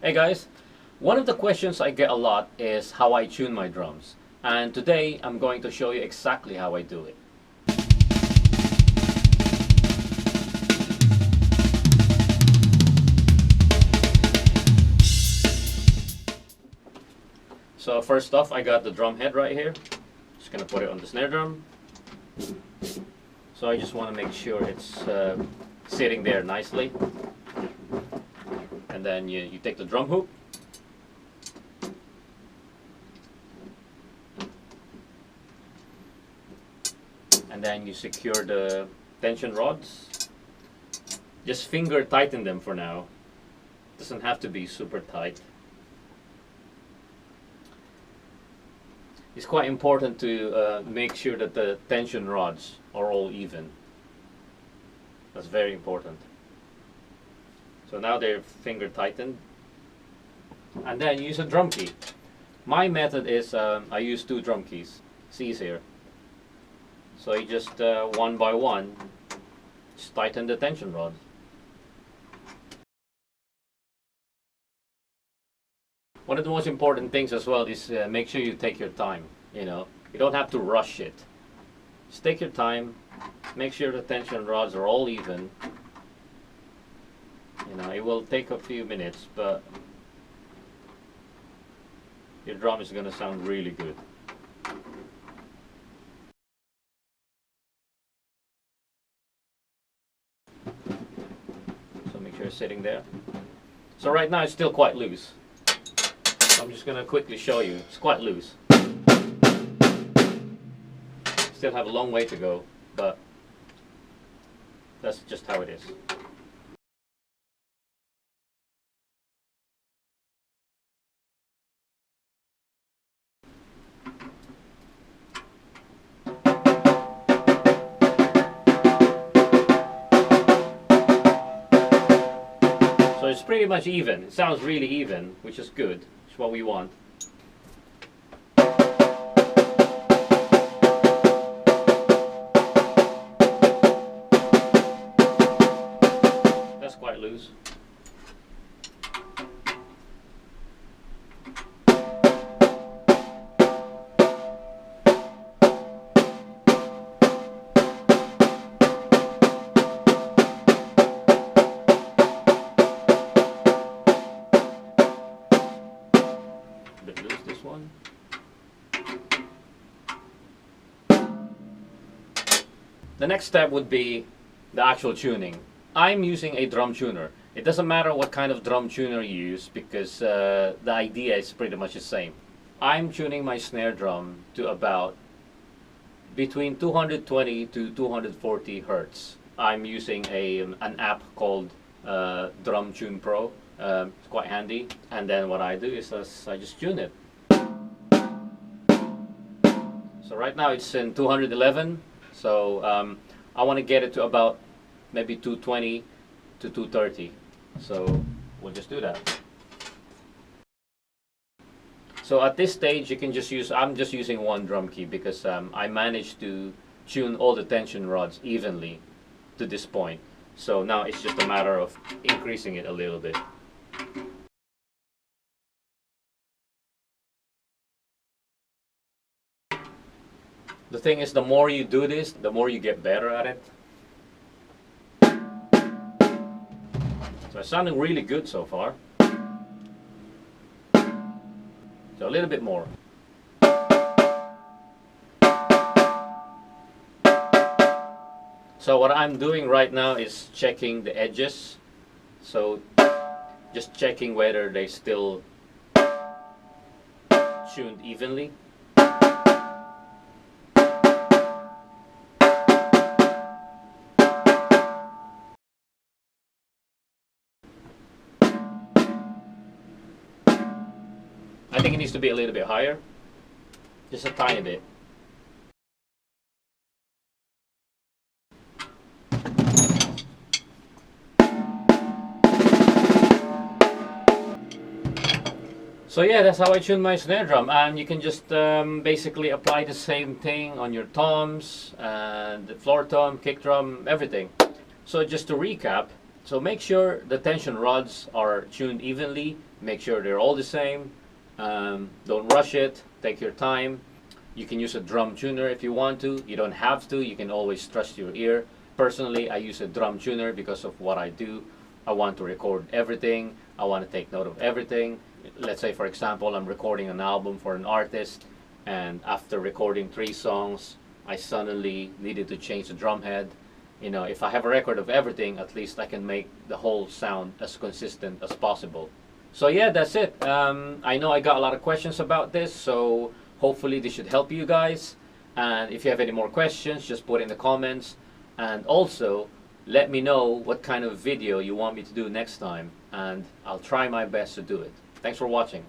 Hey guys, one of the questions I get a lot is how I tune my drums. And today I'm going to show you exactly how I do it. So first off, I got the drum head right here. Just gonna put it on the snare drum. So I just want to make sure it's sitting there nicely. And then you take the drum hook. And then you secure the tension rods. Just finger tighten them for now. Doesn't have to be super tight. It's quite important to make sure that the tension rods are all even. That's very important. So now they're finger tightened. And then use a drum key. My method is I use 2 drum keys. It's easier. So you just one by one, just tighten the tension rod. One of the most important things as well is make sure you take your time. You don't have to rush it. Just take your time. Make sure the tension rods are all even. It will take a few minutes, but your drum is going to sound really good. So make sure it's sitting there. So right now it's still quite loose. So I'm just going to quickly show you. It's quite loose. Still have a long way to go, but that's just how it is. So it's pretty much even. It sounds really even, which is good. It's what we want. That's quite loose. Bit loose, this one. The next step would be the actual tuning. I'm using a drum tuner. It doesn't matter what kind of drum tuner you use because the idea is pretty much the same. I'm tuning my snare drum to about between 220 to 240 hertz. I'm using an app called Drum Tune Pro. It's quite handy. And then what I do is I just tune it. So right now it's in 211. So I want to get it to about maybe 220 to 230. So we'll just do that. So at this stage you can just use, I'm just using one drum key because I managed to tune all the tension rods evenly to this point. So now it's just a matter of increasing it a little bit. The thing is, the more you do this, the more you get better at it. So it's sounding really good so far. So a little bit more. So what I'm doing right now is checking the edges. So just checking whether they still tuned evenly. I think it needs to be a little bit higher, just a tiny bit. So yeah, that's how I tune my snare drum, and you can just basically apply the same thing on your toms, and the floor tom, kick drum, everything. So just to recap, So make sure the tension rods are tuned evenly. Make sure they're all the same. Don't rush it. Take your time. You can use a drum tuner if you want to. You don't have to. You can always trust your ear. Personally, I use a drum tuner because of what I do. I want to record everything. I want to take note of everything. Let's say, for example, I'm recording an album for an artist, and after recording 3 songs, I suddenly needed to change the drum head. You know, if I have a record of everything, at least I can make the whole sound as consistent as possible. So yeah, that's it. I know I got a lot of questions about this, so hopefully this should help you guys. And if you have any more questions, just put it in the comments. And also, let me know what kind of video you want me to do next time, and I'll try my best to do it. Thanks for watching.